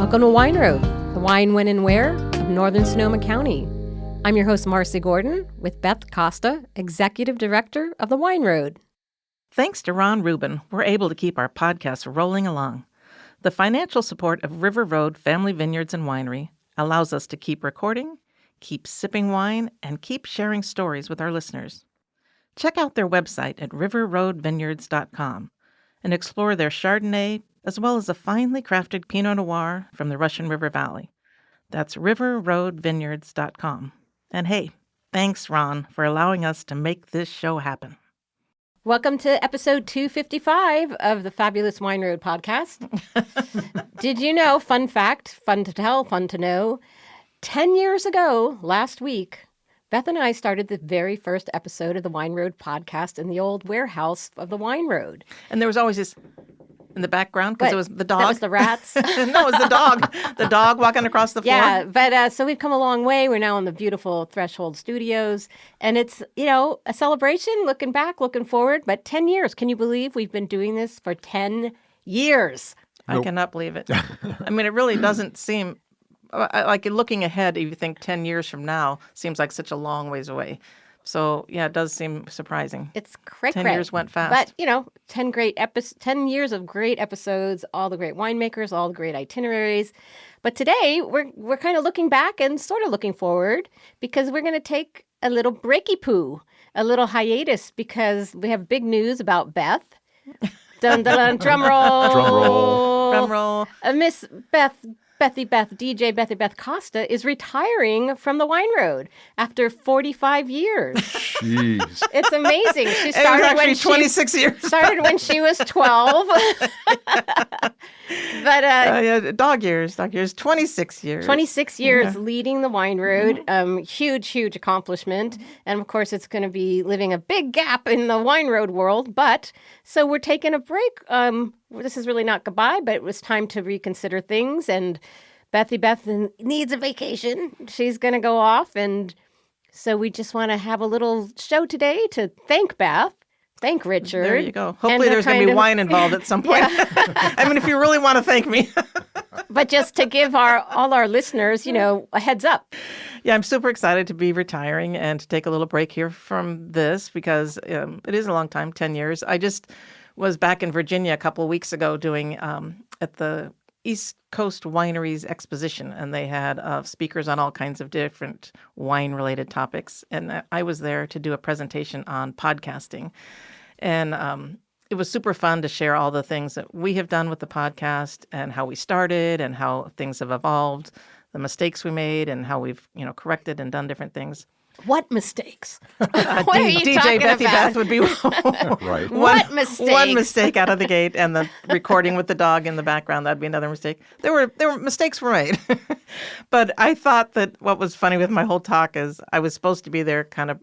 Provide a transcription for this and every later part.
Welcome to Wine Road, the wine, when, and where of Northern Sonoma County. I'm your host, Marcy Gordon, with Beth Costa, Executive Director of the Wine Road. Thanks to Ron Rubin, we're able to keep our podcast rolling along. The financial support of River Road Family Vineyards and Winery allows us to keep recording, keep sipping wine, and keep sharing stories with our listeners. Check out their website at riverroadvineyards.com and explore their Chardonnay, as well as a finely crafted Pinot Noir from the Russian River Valley. That's riverroadvineyards.com. And hey, thanks, Ron, for allowing us to make this show happen. Welcome to episode 255 of the Fabulous Wine Road podcast. Did you know, fun fact, fun to tell, fun to know, 10 years ago, last week, Beth and I started the very first episode of the Wine Road podcast in the old warehouse of the Wine Road. And there was always this in the background because it was the dog. That was the rats. No, it was the dog. The dog walking across the floor. Yeah, but so we've come a long way. We're now in the beautiful Threshold Studios. And it's, a celebration, looking back, looking forward. But 10 years. Can you believe we've been doing this for 10 years? Nope. I cannot believe it. I mean, it really doesn't seem, like looking ahead, if you think 10 years from now, seems like such a long ways away. So, yeah, it does seem surprising. It's cray. 10 years went fast. But, 10 years of great episodes, all the great winemakers, all the great itineraries. But today, we're kind of looking back and sort of looking forward because we're going to take a little breaky poo, a little hiatus, because we have big news about Beth. Dun, dun, dun, drum roll. Drum roll. Drum roll. Miss DJ Beth Costa is retiring from the Wine Road after 45 years. Jeez. It's amazing. She started when 26 years. Started when she was 12. But dog years, 26 years. 26 years leading the Wine Road. Huge accomplishment. And of course, it's going to be living a big gap in the Wine Road world. But so we're taking a break. This is really not goodbye, but it was time to reconsider things. And Beth needs a vacation. She's going to go off. And so we just want to have a little show today to thank Beth. Thank Richard. There you go. Hopefully there's going to be wine involved at some point. Yeah. I mean, if you really want to thank me. But just to give all our listeners, a heads up. Yeah, I'm super excited to be retiring and to take a little break here from this because it is a long time, 10 years. I just was back in Virginia a couple of weeks ago doing at the East Coast Wineries Exposition, and they had speakers on all kinds of different wine-related topics. And I was there to do a presentation on podcasting. And it was super fun to share all the things that we have done with the podcast and how we started and how things have evolved, the mistakes we made and how we've, corrected and done different things. What mistakes? DJ Beth would be right. What mistakes? One mistake out of the gate, and the recording with the dog in the background, that'd be another mistake. There were mistakes were made. But I thought that what was funny with my whole talk is I was supposed to be there kind of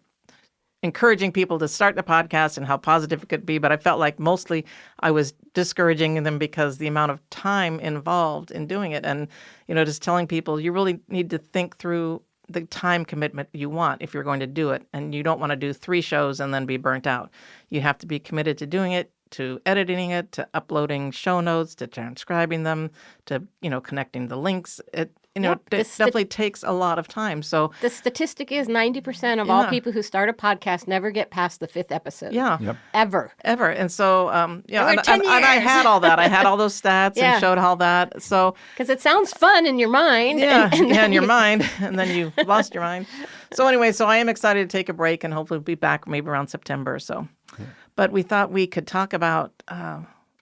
encouraging people to start the podcast and how positive it could be, but I felt like mostly I was discouraging them because the amount of time involved in doing it, and just telling people you really need to think through the time commitment you want if you're going to do it. And you don't want to do 3 shows and then be burnt out. You have to be committed to doing it, to editing it, to uploading show notes, to transcribing them, to, connecting the links. It definitely takes a lot of time. So the statistic is 90% of all people who start a podcast never get past the 5th episode. Yeah. Yep. Ever. And so, and 10 years. I had all that. I had all those stats and showed all that. So because it sounds fun in your mind. Yeah, in your mind. And then you lost your mind. So anyway, I am excited to take a break and hopefully be back maybe around September or so. Yeah. But we thought we could talk about...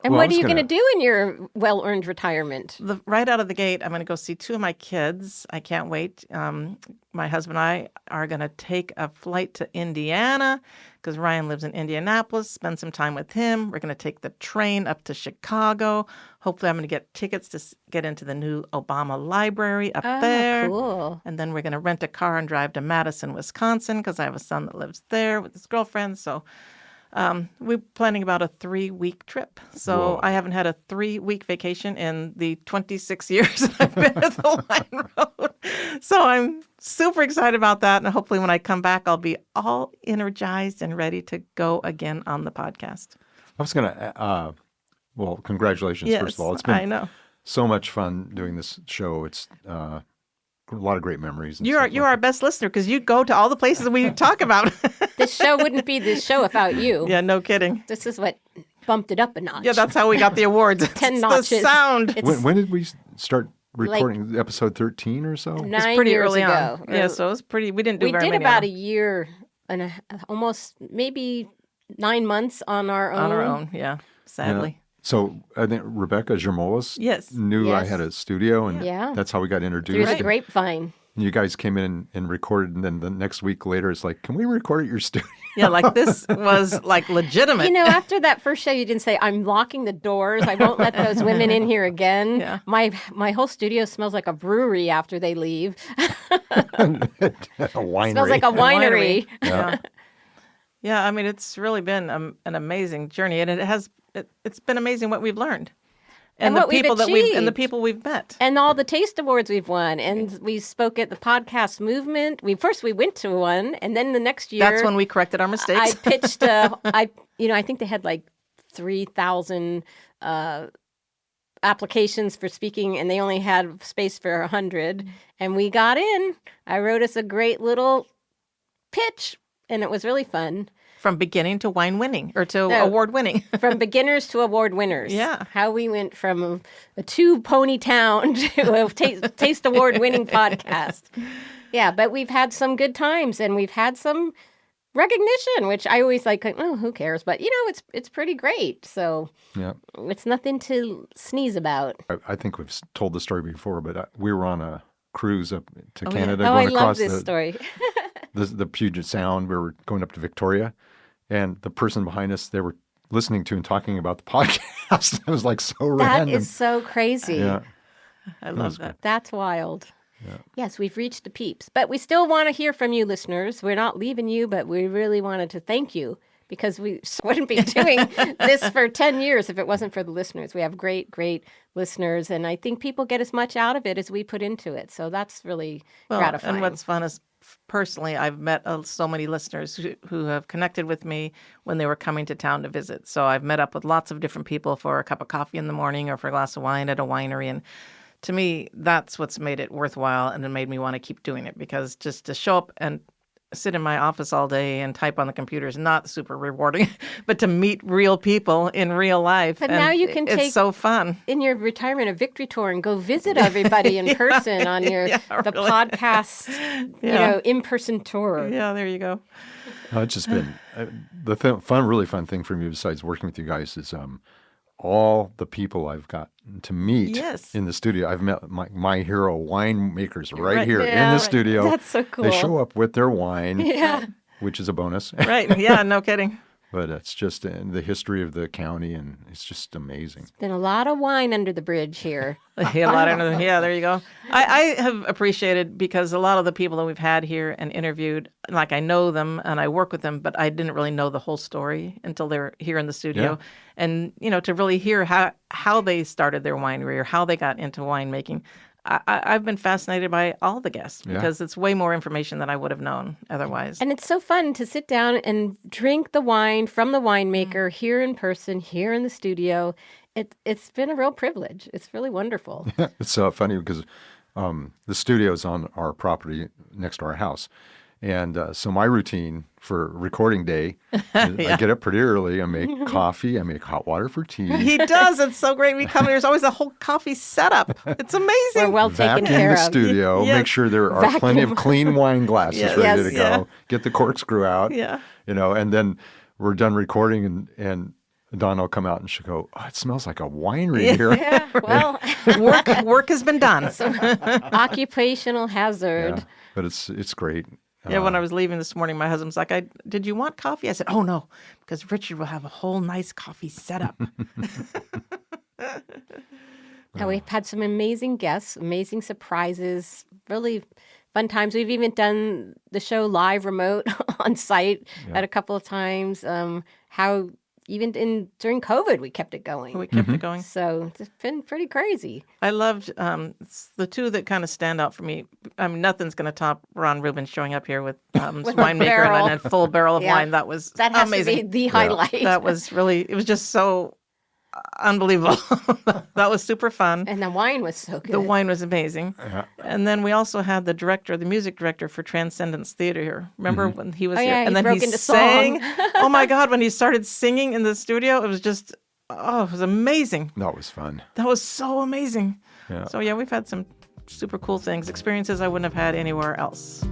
what are you going to do in your well-earned retirement? Right out of the gate, I'm going to go see 2 of my kids. I can't wait. My husband and I are going to take a flight to Indiana because Ryan lives in Indianapolis, spend some time with him. We're going to take the train up to Chicago. Hopefully, I'm going to get tickets to get into the new Obama Library up there. Cool. And then we're going to rent a car and drive to Madison, Wisconsin because I have a son that lives there with his girlfriend. So we're planning about a 3-week trip. So Whoa. I haven't had a 3-week vacation in the 26 years that I've been at the Wine Road. So I'm super excited about that. And hopefully when I come back, I'll be all energized and ready to go again on the podcast. I was going to, well, congratulations, Yes, first of all. It's I know. so much fun doing this show. It's a lot of great memories. And You're stuff like our best listener because you go to all the places we talk about. This show wouldn't be this show without you. Yeah, no kidding. This is what bumped it up a notch. Yeah, that's how we got the awards. 10 It's notches. the sound. It's when did we start recording? Episode 13 or so? 9 It's pretty years early ago. on. Yeah, so it was pretty. We didn't do We very did many about on a year and almost maybe 9 months on our own. our own. Yeah, sadly. So I think Rebecca Germolas Yes. knew I Yes. had a studio, and Yeah. that's how we got Through introduced. the And grapevine. you guys came in and recorded, and then the next week later, it's like, can we record at your studio? Yeah, like this was like legitimate. You know, after that first show, you didn't say, "I'm locking the doors. I won't let those women in here again." Yeah. My whole studio smells like a brewery after they leave. A winery. Smells like a winery. Yeah. Yeah, I mean, it's really been an amazing journey, and it's been amazing what we've learned, And the what we've people and the achieved. people we've met. And all the taste awards we've won, and we spoke at the podcast movement. We went to one, and then the next year, That's when we corrected our I mistakes. pitched. I think they had like 3,000 applications for speaking, and they only had space for 100. And we got in. I wrote us a great little pitch, and it was really fun. From beginning to wine winning or to No. award winning. From beginners to award winners. Yeah. How we went from a 2-pony town to a taste award winning podcast. Yeah, but we've had some good times and we've had some recognition, which I always like, oh, who cares? But, it's pretty great. So Yeah. it's nothing to sneeze about. I think we've told the story before, but we were on a cruise up to Oh, yeah. Canada, Oh, I going love across this story. the Puget Sound. We were going up to Victoria, and the person behind us, they were listening to and talking about the podcast. It was like so That random. is so crazy. Yeah. I love that. That's wild. Yes, we've reached the peeps. But we still want to hear from you, listeners. We're not leaving you, but we really wanted to thank you because we wouldn't be doing this for 10 years if it wasn't for the listeners. We have great, great listeners, and I think people get as much out of it as we put into it. So that's really gratifying. And what's fun is, personally, I've met so many listeners who have connected with me when they were coming to town to visit. So I've met up with lots of different people for a cup of coffee in the morning or for a glass of wine at a winery. And to me, that's what's made it worthwhile and it made me want to keep doing it, because just to show up and sit in my office all day and type on the computer is not super rewarding, but to meet real people in real life. But and now you can it's take so fun. in your retirement a victory tour and go visit everybody in person on your the really. podcast, Yeah. in-person tour. Yeah, there you go. It's just been the really fun thing for me besides working with you guys is all the people I've got to meet Yes. in the studio. I've met my hero winemakers right Right. here Yeah, in the right. studio. That's so cool. They show up with their wine, Yeah. which is a bonus. Right. Yeah, no kidding. But it's just the history of the county, and it's just amazing. Been a lot of wine under the bridge here. Yeah, there you go. I have appreciated, because a lot of the people that we've had here and interviewed, like I know them and I work with them, but I didn't really know the whole story until they were here in the studio. Yeah. And, to really hear how they started their winery or how they got into winemaking. I've been fascinated by all the guests because it's way more information than I would have known otherwise. And it's so fun to sit down and drink the wine from the winemaker here in person, here in the studio. It's been a real privilege. It's really wonderful. It's funny because the studio is on our property next to our house. And so my routine for recording day, I get up pretty early. I make coffee. I make hot water for tea. He does. It's so great. We come, there's always a whole coffee setup. It's amazing. We're well taken Vacuum care the of. studio. Yes. Make sure there are plenty of clean wine glasses Yes. ready Yes. to go. Get the corkscrew out. Yeah. And then we're done recording, and Dawn will come out and she'll go, "Oh, it smells like a winery here." Yeah, well, Work has been done. occupational hazard. Yeah, but it's great. Yeah, when I was leaving this morning, my husband's like, did you want coffee? I said, oh, no, because Richard will have a whole nice coffee setup. Now, we've had some amazing guests, amazing surprises, really fun times. We've even done the show live remote on site at a couple of times. How even during COVID, we kept it going. We kept it going. So it's been pretty crazy. I loved it's the two that kind of stand out for me. I mean, nothing's going to top Ron Rubin showing up here with winemaker barrel. and a full barrel of Yeah. wine. That was That has amazing. to be the highlight. That was really, it was just so unbelievable. That was super fun. And the wine was so good. The wine was amazing. Yeah. And then we also had the music director for Transcendence Theater here. Remember when he was Oh, here? yeah, And he then broke he into sang. song. Oh my God, when he started singing in the studio, it was just, it was amazing. That was fun. That was so amazing. Yeah. So yeah, we've had some super cool things, experiences I wouldn't have had anywhere else.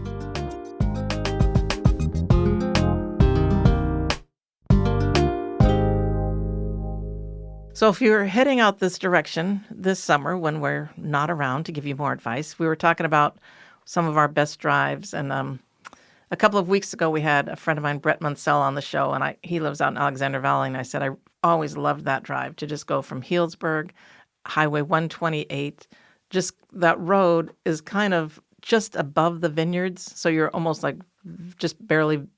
So if you're heading out this direction this summer when we're not around to give you more advice, we were talking about some of our best drives. And a couple of weeks ago, we had a friend of mine, Brett Munsell, on the show, and he lives out in Alexander Valley. And I said I always loved that drive to just go from Healdsburg, Highway 128. Just that road is kind of just above the vineyards. So you're almost like just barely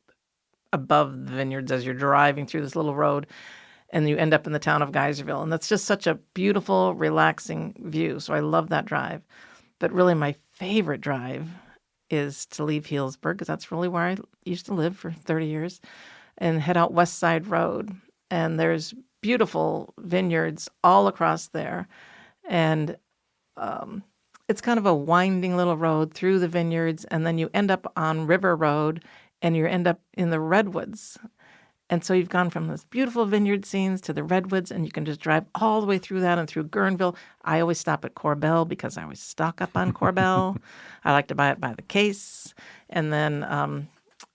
above the vineyards as you're driving through this little road. And you end up in the town of Geyserville. And that's just such a beautiful, relaxing view. So I love that drive. But really my favorite drive is to leave Healdsburg, because that's really where I used to live for 30 years, and head out West Side Road. And there's beautiful vineyards all across there. And it's kind of a winding little road through the vineyards. And then you end up on River Road, and you end up in the Redwoods. And so you've gone from this beautiful vineyard scenes to the Redwoods, and you can just drive all the way through that and through Guerneville. I always stop at Korbel because I always stock up on Korbel. I like to buy it by the case. And then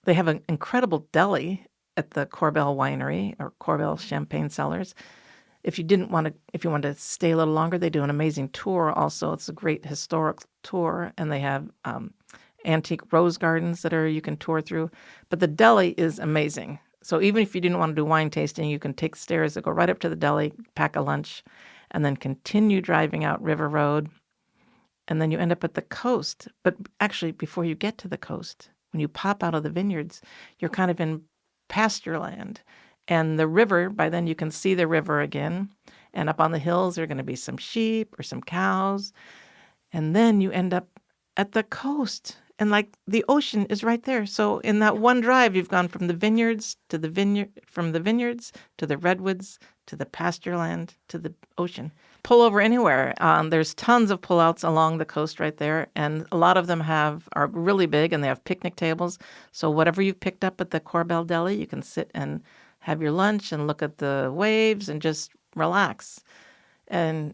they have an incredible deli at the Korbel Winery, or Korbel Champagne Cellars. If you wanted to stay a little longer, they do an amazing tour also. It's a great historic tour, and they have antique rose gardens that you can tour through. But the deli is amazing. So even if you didn't want to do wine tasting, you can take stairs that go right up to the deli, pack a lunch, and then continue driving out River Road. And then you end up at the coast. But actually, before you get to the coast, when you pop out of the vineyards, you're kind of in pasture land. And the river, by then you can see the river again. And up on the hills, there are going to be some sheep or some cows. And then you end up at the coast. And like the ocean is right there. So in that one drive, you've gone from the vineyards to the from the vineyards to the redwoods to the pasture land to the ocean. Pull over anywhere. There's tons of pullouts along the coast right there, and a lot of them are really big, and they have picnic tables. So whatever you've picked up at the Korbel Deli, you can sit and have your lunch and look at the waves and just relax. And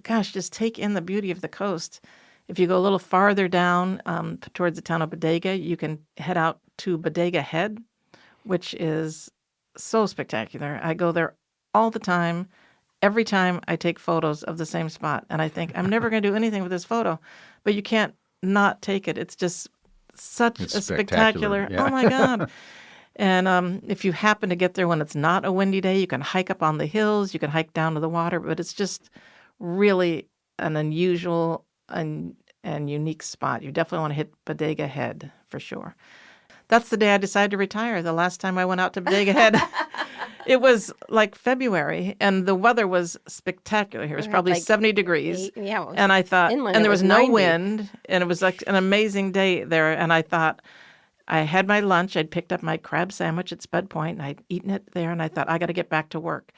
gosh, just take in the beauty of the coast. If you go a little farther down towards the town of Bodega, you can head out to Bodega Head, which is so spectacular. I go there all the time. Every time I take photos of the same spot. And I think, I'm never going to do anything with this photo. But you can't not take it. It's just such a spectacular. Yeah. Oh, my God. And if you happen to get there when it's not a windy day, you can hike up on the hills. You can hike down to the water. But it's just really an unusual and unique spot. You definitely want to hit Bodega Head for sure. That's the day I decided to retire. The last time I went out to Bodega Head, it was like February, and the weather was spectacular here. It was probably like 70 degrees. And I thought, and there was no 90. wind, and it was like an amazing day there. And I thought, I had my lunch. I'd picked up my crab sandwich at Spud Point, and I'd eaten it there. And I thought, I got to get back to work.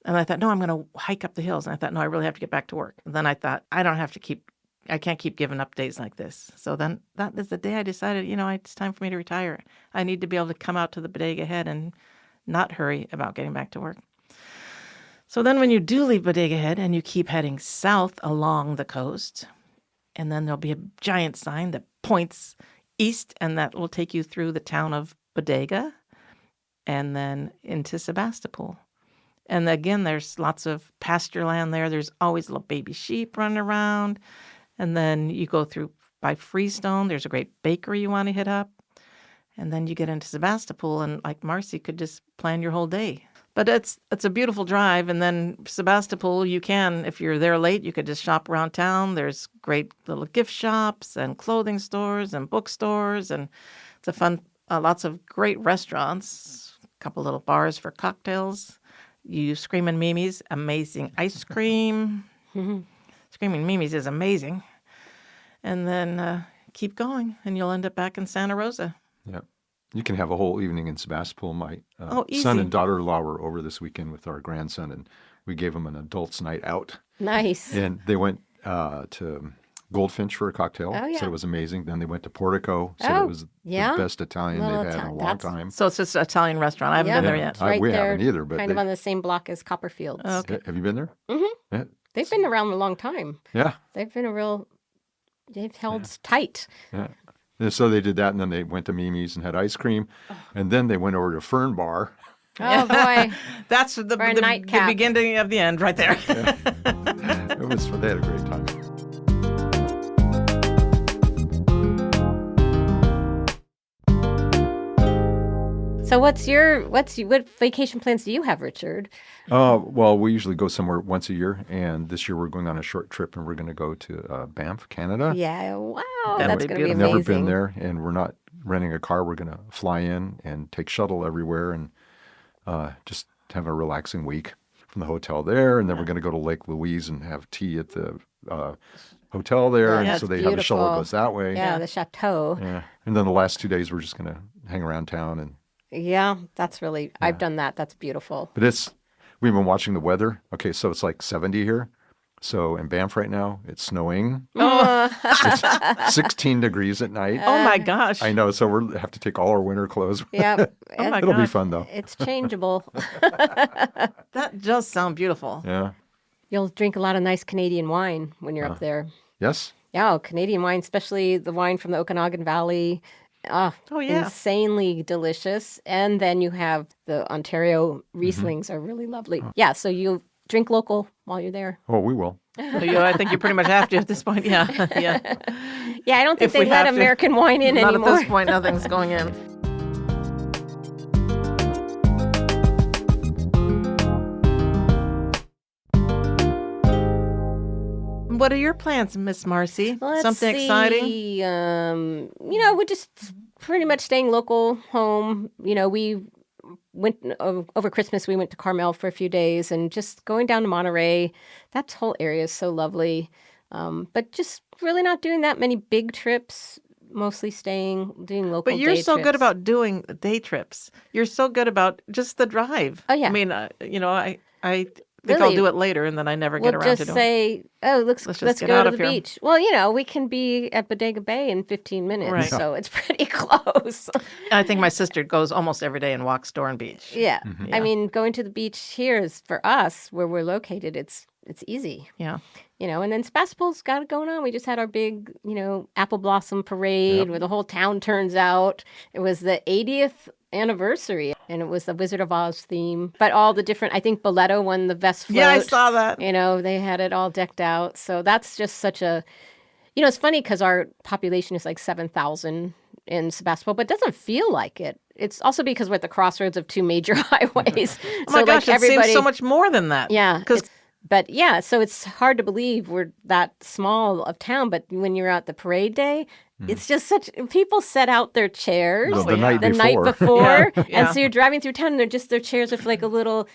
And I thought, no, I'm going to hike up the hills. And I thought, no, I really have to get back to work. And then I thought, I can't keep giving up days like this. So then that is the day I decided, it's time for me to retire. I need to be able to come out to the Bodega Head and not hurry about getting back to work. So then when you do leave Bodega Head and you keep heading south along the coast, and then there'll be a giant sign that points east, and that will take you through the town of Bodega and then into Sebastopol. And again, there's lots of pasture land there. There's always little baby sheep running around. And then you go through by Freestone. There's a great bakery you want to hit up. And then you get into Sebastopol, and like Marcy could just plan your whole day. But it's a beautiful drive. And then Sebastopol, you can, if you're there late, you could just shop around town. There's great little gift shops and clothing stores and bookstores. And it's a fun, lots of great restaurants, a couple little bars for cocktails. You Screamin' Mimi's, amazing ice cream. Screamin' Mimi's is amazing. And then keep going, and you'll end up back in Santa Rosa. Yeah. You can have a whole evening in Sebastopol. My easy. son and daughter-in-law were over this weekend with our grandson, and we gave them an adults' night out. Nice. And they went to Goldfinch for a cocktail. Oh, yeah. Said it was amazing. Then they went to Portico. Said Oh, it was yeah? the best Italian Well, they've had in a long that's- time. So it's just an Italian restaurant. I haven't been there yet. It's right we there, haven't either. But kind of on the same block as Copperfields. Oh, okay. Have you been there? Mm-hmm. Yeah. They've been around a long time. Yeah. They've held tight. Yeah. And so they did that, and then they went to Mimi's and had ice cream, and then they went over to Fern Bar. Oh, boy. That's the For a the nightcap. beginning of the end right there. They had a great time. So what vacation plans do you have, Richard? Well, we usually go somewhere once a year, and this year we're going on a short trip, and we're going to go to Banff, Canada. Yeah, wow. That'll That's be going to be beautiful. amazing. Never been there, and we're not renting a car. We're going to fly in and take shuttle everywhere, and just have a relaxing week from the hotel there. And then we're going to go to Lake Louise and have tea at the hotel there. Yeah, and so it's they have a shuttle that beautiful. goes that way. Yeah, the chateau. Yeah. And then the last 2 days we're just going to hang around town. And Yeah, that's really, I've done that. That's beautiful. but we've been watching the weather. Okay, so it's like 70 here. So in Banff right now, it's snowing. It's 16 degrees at night. Oh my gosh. I know, so we have to take all our winter clothes. Yeah. Oh my It'll be gosh. fun though. It's changeable. That does sound beautiful. Yeah. You'll drink a lot of nice Canadian wine when you're up there. Yes. Yeah, Canadian wine, especially the wine from the Okanagan Valley. Oh, yeah. Insanely delicious. And then you have the Ontario Rieslings are really lovely. Yeah, so you drink local while you're there. Oh, we will. I think you pretty much have to at this point. Yeah. Yeah. Yeah, I don't think If they we let have to. American wine in Not anymore. at this point. Nothing's going in. What are your plans, Miss Marcy? Let's Something see. exciting? We're just pretty much staying local home. We went over Christmas. We went to Carmel for a few days and just going down to Monterey. That whole area is so lovely. But just really not doing that many big trips. Mostly doing local. But you're day so good trips. about doing day trips. You're so good about just the drive. Oh, yeah. I mean, I think I'll Really? do it later, and then I never get We'll around to just doing it. say, "Oh, Let's just let's get go out to of the here. beach." Well, we can be at Bodega Bay in 15 minutes, Right. so it's pretty close. I think my sister goes almost every day and walks Door and Beach. Yeah. Yeah. I mean, going to the beach here is for us where we're located. It's easy, Yeah. And then Sebastopol's got it going on. We just had our big, apple blossom parade where the whole town turns out. It was the 80th anniversary, and it was the Wizard of Oz theme. But all the different, I think Boleto won the best float. Yeah, I saw that. They had it all decked out. So that's just such a, it's funny because our population is like 7,000 in Sebastopol, but it doesn't feel like it. It's also because we're at the crossroads of two major highways. Oh my gosh, it seems so much more than that. Yeah. Because So it's hard to believe we're that small of town, but when you're at the parade day, it's just people set out their chairs The night the before. night before. Yeah. And so you're driving through town and their chairs are like a little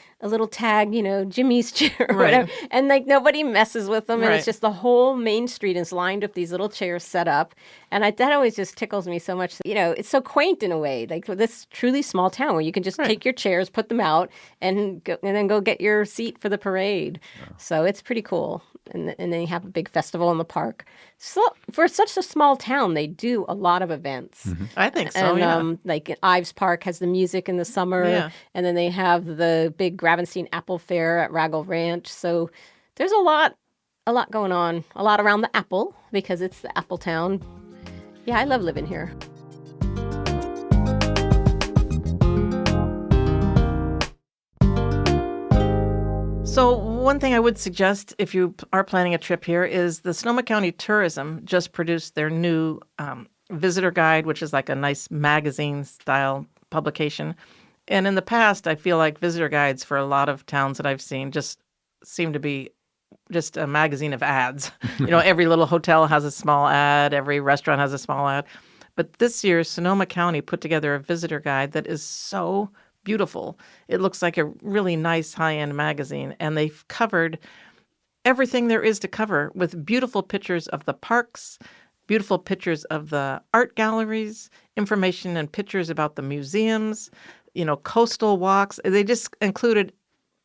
tag, Jimmy's chair or Right. whatever. And like nobody messes with them. And Right. it's just the whole main street is lined with these little chairs set up. And that always just tickles me so much. It's so quaint in a way, like this truly small town where you can just Right. take your chairs, put them out and then go get your seat for the parade. So it's pretty cool. And then you have a big festival in the park. So for such a small town, they do a lot of events. I think so, And like Ives Park has the music in the summer. Yeah. And then they have the big Gravenstein Apple Fair at Raggle Ranch. So there's a lot going on. A lot around the apple because it's the apple town. Yeah, I love living here. So one thing I would suggest if you are planning a trip here is the Sonoma County Tourism just produced their new visitor guide, which is like a nice magazine-style publication. And in the past, I feel like visitor guides for a lot of towns that I've seen just seem to be just a magazine of ads. Every little hotel has a small ad, every restaurant has a small ad. But this year, Sonoma County put together a visitor guide that is so beautiful. It looks like a really nice high-end magazine, and they've covered everything there is to cover with beautiful pictures of the parks, beautiful pictures of the art galleries, information and pictures about the museums, coastal walks. They just included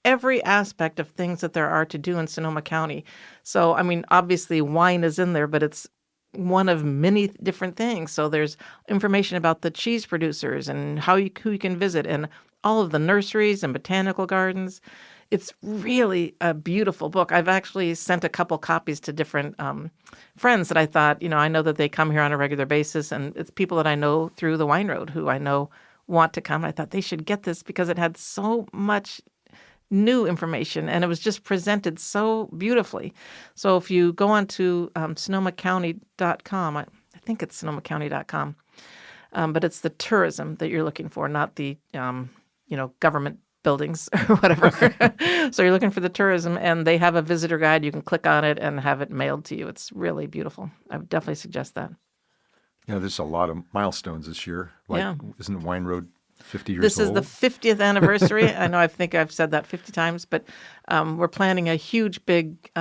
every aspect of things that there are to do in Sonoma County. So, I mean, obviously wine is in there, but it's one of many different things. So there's information about the cheese producers and who you can visit, and all of the nurseries and botanical gardens. It's really a beautiful book. I've actually sent a couple copies to different friends that I thought, I know that they come here on a regular basis, and it's people that I know through the Wine Road who I know want to come. I thought they should get this because it had so much new information, and it was just presented so beautifully. So if you go on to sonomacounty.com, I think it's sonomacounty.com, but it's the tourism that you're looking for, not the government buildings or whatever. So you're looking for the tourism, and they have a visitor guide. You can click on it and have it mailed to you. It's really beautiful. I would definitely suggest that. Yeah, there's a lot of milestones this year. Isn't Wine Road 50 years This old? is the 50th anniversary. I think I've said that 50 times, but we're planning a huge, big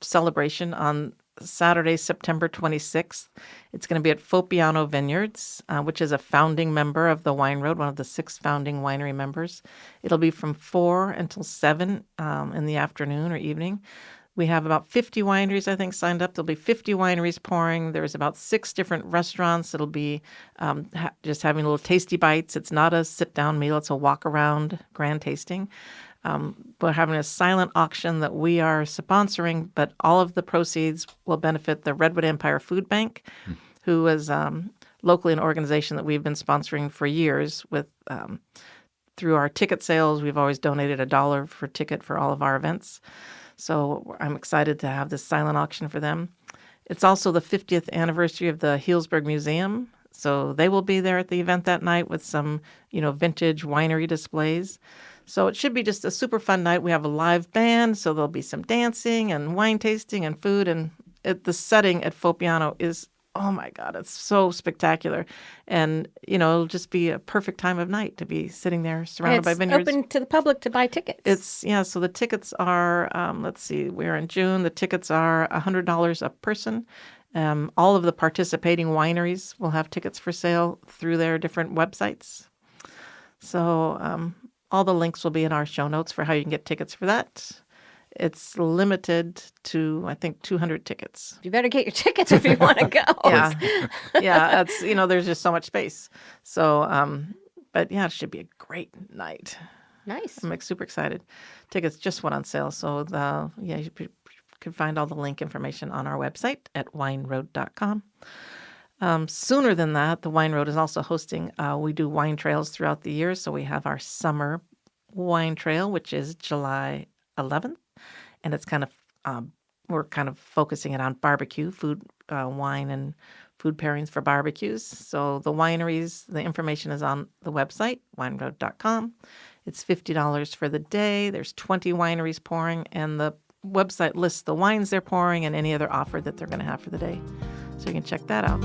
celebration on Saturday, September 26th. It's going to be at Fopiano Vineyards, which is a founding member of the Wine Road, one of the 6 founding winery members. It'll be from 4 until 7 in the afternoon or evening. We have about 50 wineries, I think, signed up. There'll be 50 wineries pouring. There's about 6 different restaurants. It'll be just having little tasty bites. It's not a sit-down meal. It's a walk-around grand tasting. We're having a silent auction that we are sponsoring, but all of the proceeds will benefit the Redwood Empire Food Bank, who is locally an organization that we've been sponsoring for years with through our ticket sales. We've always donated $1 for ticket for all of our events. So I'm excited to have this silent auction for them. It's also the 50th anniversary of the Healdsburg Museum. So they will be there at the event that night with some, vintage winery displays. So it should be just a super fun night. We have a live band, so there'll be some dancing and wine tasting and food. And the setting at Fopiano is, oh my God, it's so spectacular. And, it'll just be a perfect time of night to be sitting there surrounded by vineyards. It's open to the public to buy tickets. So the tickets are, we're in June. The tickets are $100 a person. All of the participating wineries will have tickets for sale through their different websites. So all the links will be in our show notes for how you can get tickets for that. It's limited to, I think, 200 tickets. You better get your tickets if you want to go. Yeah, that's, there's just so much space. So, but yeah, it should be a great night. Nice. I'm super excited. Tickets just went on sale. So, you can find all the link information on our website at wineroad.com. Sooner than that, the Wine Road is also hosting, we do wine trails throughout the year. So we have our summer wine trail, which is July 11th. And it's we're kind of focusing it on barbecue, food, wine, and food pairings for barbecues. So the wineries, the information is on the website, wineroad.com. It's $50 for the day. There's 20 wineries pouring, and the website lists the wines they're pouring and any other offer that they're going to have for the day. So you can check that out.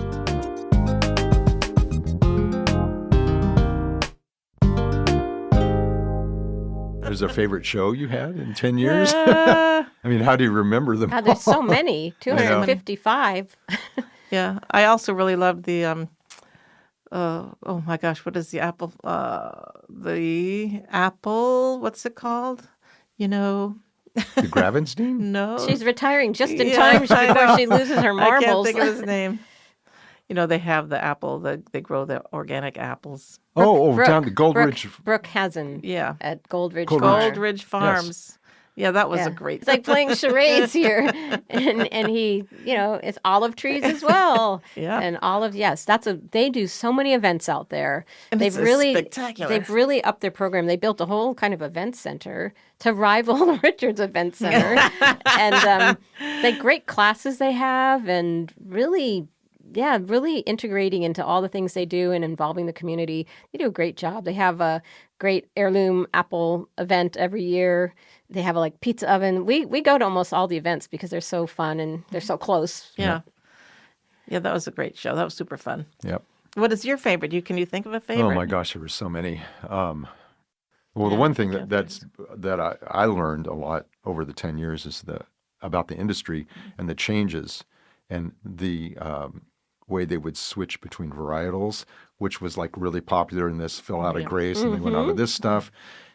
There's a favorite show you had in 10 years? I mean, how do you remember them? There's so many, 255. Yeah. I also really loved the, oh my gosh, what is the apple? What's it called? The Gravenstein? No. She's retiring just in time before she loses her marbles. I can't think of his name. They have the apple, they grow the organic apples. Down the Goldridge. Brooke Hazen. Yeah. At Goldridge Goldridge Farms. Yes. Yeah, that was a great. It's like playing charades here. and he, it's olive trees as well. Yeah. And they do so many events out there. And they've really spectacular. They've really upped their program. They built a whole kind of event center to rival the Richards Event Center. And the great classes they have, and really integrating into all the things they do and involving the community. They do a great job. They have a great heirloom apple event every year. They have a pizza oven. We go to almost all the events because they're so fun and they're so close. Yeah. Yeah, that was a great show. That was super fun. Yep. What is your favorite? Can you think of a favorite? Oh my gosh, there were so many. The one thing that I learned a lot over the 10 years is about the industry and the changes and the way they would switch between varietals, which was really popular, and this fell out of grace and they went on to this stuff.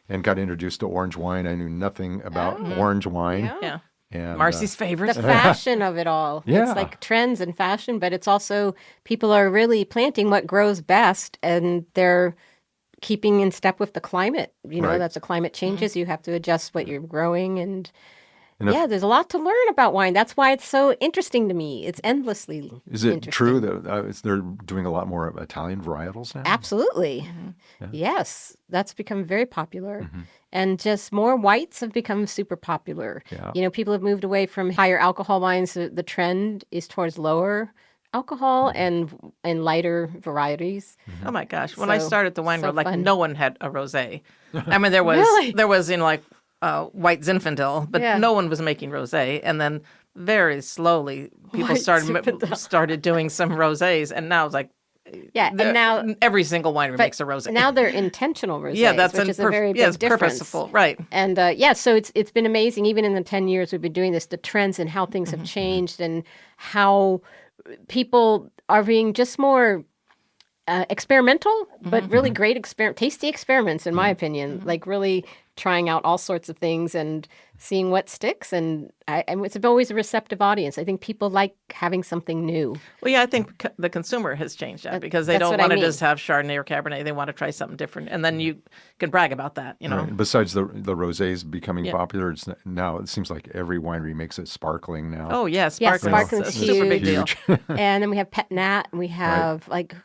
and got introduced to orange wine. I knew nothing about orange wine. Yeah. Yeah. And, Marcy's favorite. The fashion of it all. Yeah. It's like trends and fashion, but it's also people are really planting what grows best, and they're keeping in step with the climate. You know, Right. that's the climate changes. You have to adjust what you're growing. And And if- yeah, there's a lot to learn about wine. That's why it's so interesting to me. It's endlessly Is it interesting. true that they're doing a lot more of Italian varietals now? Absolutely. Yes, that's become very popular. And just more whites have become super popular. Yeah. You know, people have moved away from higher alcohol wines. The trend is towards lower alcohol and lighter varieties. Oh my gosh! When I So- started the wine so world, like fun. no one had a rosé. I mean, there was Really? like white Zinfandel, but Yeah. no one was making rosé. And then very slowly, people White started Zinfandel. started doing some rosés, and now it's like Yeah, and now every single winery but makes a rosé. now they're intentional rosés, yeah, that's which is a very big it's difference. purposeful, right? And so it's been amazing. Even in the 10 years we've been doing this, the trends and how things have changed, and how people are being just more experimental, but really great tasty experiments, in my opinion. Like really trying out all sorts of things and seeing what sticks. And it's always a receptive audience. I think people like having something new. Well, yeah, I think the consumer has changed that because they That's don't what I want to mean. just have Chardonnay or Cabernet. They want to try something different, and then you can brag about that. You know, Right. Besides the rosés becoming Yeah. popular, now it seems like every winery makes it sparkling now. oh yeah, Yeah, sparkling, sparkling's a super big deal. Huge. And then we have Pet Nat, and we have like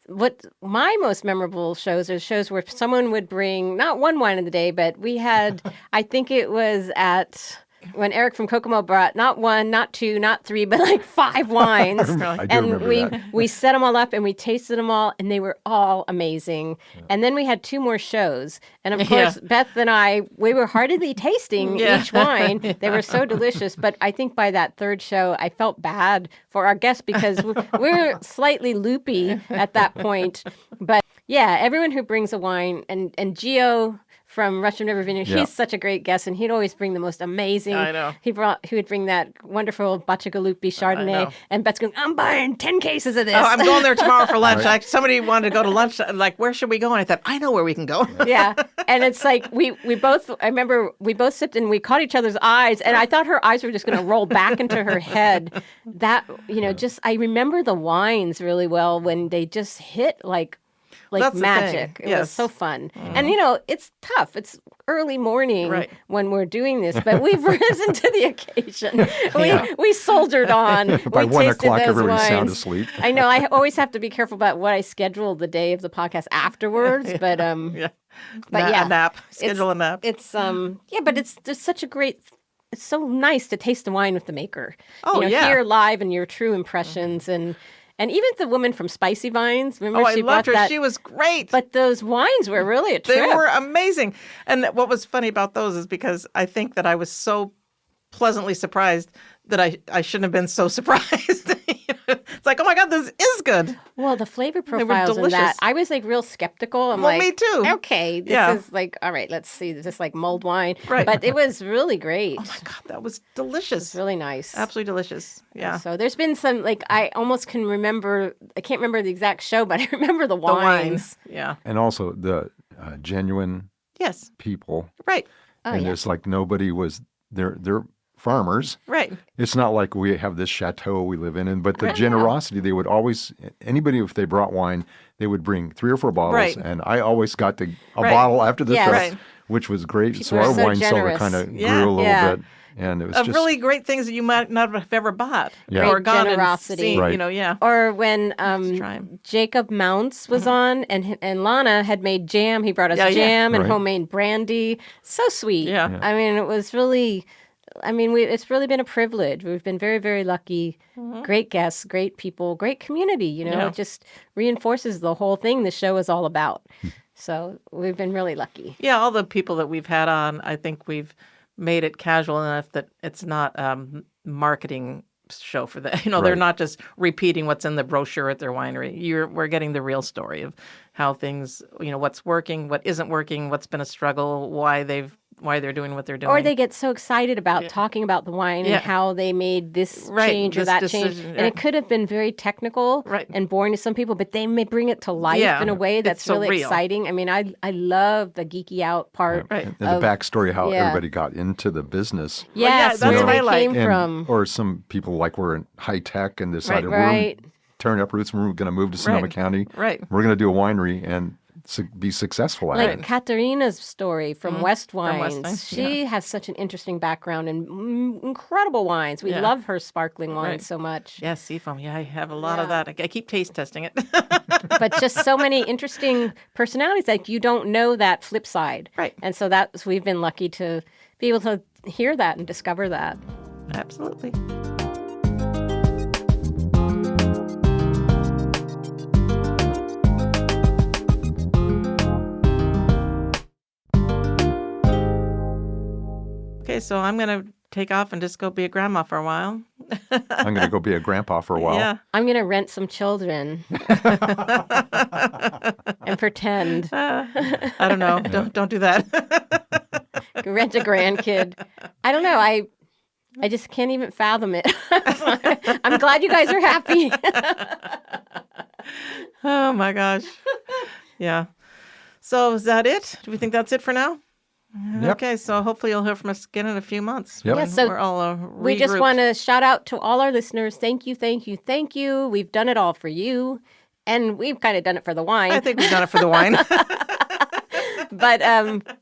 what my most memorable shows are shows where someone would bring not one wine of the day, but we had, I think it was at when Eric from Kokomo brought not one, not two, not three, but like 5 wines. I do And remember we that. we set them all up and we tasted them all, and they were all amazing. And then we had 2 more shows, and of course Beth and I, we were heartily tasting Yeah. each wine. They were so delicious. But I think by that 3rd show, I felt bad for our guests because we were slightly loopy at that point. But yeah, everyone who brings a wine, and Gio from Russian River Vineyard, Yeah. he's such a great guest, and he'd always bring the most amazing. I know. He would bring that wonderful Bacigalupi know. Chardonnay, and Beth's going, I'm buying 10 cases of this. Oh, I'm going there tomorrow for lunch. Somebody wanted to go to lunch. Like, where should we go? And I thought, I know where we can go. Yeah, and it's like we both. I remember we both sipped and we caught each other's eyes, and I thought her eyes were just going to roll back into her head. That just I remember the wines really well when they just hit like That's the magic. thing. It Yes. was so fun, and it's tough. It's early morning Right. when we're doing this, but we've risen to the occasion. We soldiered on. By We 1 tasted o'clock, those everybody's sound wines. asleep. I know. I always have to be careful about what I schedule the day of the podcast afterwards, but Yeah. But yeah, a nap. Schedule a nap. It's but it's just such a great. It's so nice to taste the wine with the maker. Oh, yeah. hear live and your true impressions, and even the woman from Spicy Vines. Remember, Oh, I she loved brought her. that. She was great. But those wines were really a trip. They were amazing. And what was funny about those is because I think that I was so pleasantly surprised that I shouldn't have been so surprised. It's like, oh my God, this is good. Well, the flavor were profiles in that, delicious. I was like real skeptical. I'm Well, like, me too. Okay, this Yeah. is like, all right, let's see. Is this like mulled wine? Right. But it was really great. Oh my God, that was delicious. It's really nice. Absolutely delicious. Yeah. So there's been some, like, I almost can remember, I can't remember the exact show, but I remember the The wines. wines. Yeah. And also the genuine Yes. people. Right. Oh, And yeah. it's like nobody was, they're farmers. Right. It's not like we have this chateau we live in, but the generosity, they would always, anybody, if they brought wine, they would bring 3 or 4 bottles. Right. And I always got a Right. bottle after the Yes. show, Right. which was great. So People are our so wine cellar generous. kind of Yeah. grew a little Yeah. bit. And it was Of just really great things that you might not have ever bought Yeah. or Great gone generosity. and seen, Right. yeah. Or when try 'em. Jacob Mounts was on, and Lana had made jam. He brought us Yeah, yeah. jam and Right. homemade brandy. So sweet. Yeah. Yeah. I mean, it was really. It's really been a privilege. We've been very, very lucky. Great guests, great people, great community. Yeah. It just reinforces the whole thing the show is all about. So we've been really lucky. Yeah, all the people that we've had on, I think we've made it casual enough that it's not marketing show for them. They're Right. not just repeating what's in the brochure at their winery. We're getting the real story of how things, what's working, what isn't working, what's been a struggle, why they've why they're doing what they're doing. Or they get so excited about talking about the wine Yeah. and how they made this Right, change or this that decision, change. right. And it could have been very technical Right. and boring to some people, but they may bring it to life Yeah, in a way it's that's so really real. exciting. I mean, I love the geeky out part. Right. And the backstory, how yeah. everybody got into the business. Yes, that's where what I they like. came And- from. Or some people like were in high tech and decided Right. we're tearing up roots and we're going to move to Sonoma Right. County. Right. We're going to do a winery and be successful at Like it. Katerina's story from West West Wines. Wine, She has such an interesting background and incredible wines. We Yeah. love her sparkling wines Right. so much. Yeah, seafoam. Yeah, I have a lot of that. I keep taste testing it. But just so many interesting personalities. Like you don't know that flip side. Right. And so we've been lucky to be able to hear that and discover that. Absolutely. Okay, so I'm going to take off and just go be a grandma for a while. I'm going to go be a grandpa for a while. Yeah. I'm going to rent some children and pretend. I don't know. Don't do that. Rent a grandkid. I don't know. I just can't even fathom it. I'm glad you guys are happy. Oh my gosh. Yeah. So is that it? Do we think that's it for now? Yep. Okay, so hopefully you'll hear from us again in a few months. Yep. Yeah, so We're all we just regrouped. want to shout out to all our listeners. Thank you, thank you, thank you. We've done it all for you. And we've kind of done it for the wine. I think we've done it for the wine. But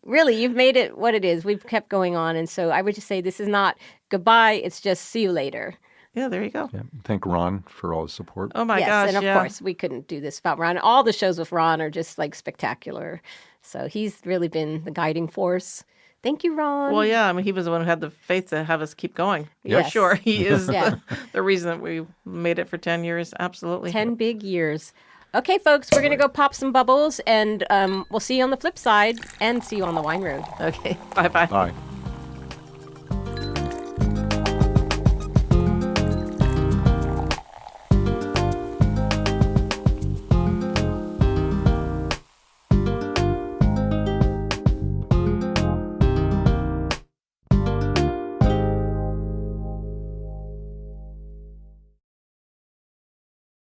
really, you've made it what it is. We've kept going on. And so I would just say this is not goodbye. It's just see you later. Yeah, there you go. Yeah. Thank Ron for all his support. Oh my yes, gosh. and of yeah. course, we couldn't do this without Ron. All the shows with Ron are just like spectacular. So he's really been the guiding force. Thank you, Ron. Well, yeah, I mean, he was the one who had the faith to have us keep going. Yes. For sure. He is Yeah. the reason that we made it for 10 years. Absolutely. 10 big years. Okay, folks, we're going to go pop some bubbles, and we'll see you on the flip side and see you on the wine road. Okay. Bye-bye. Bye.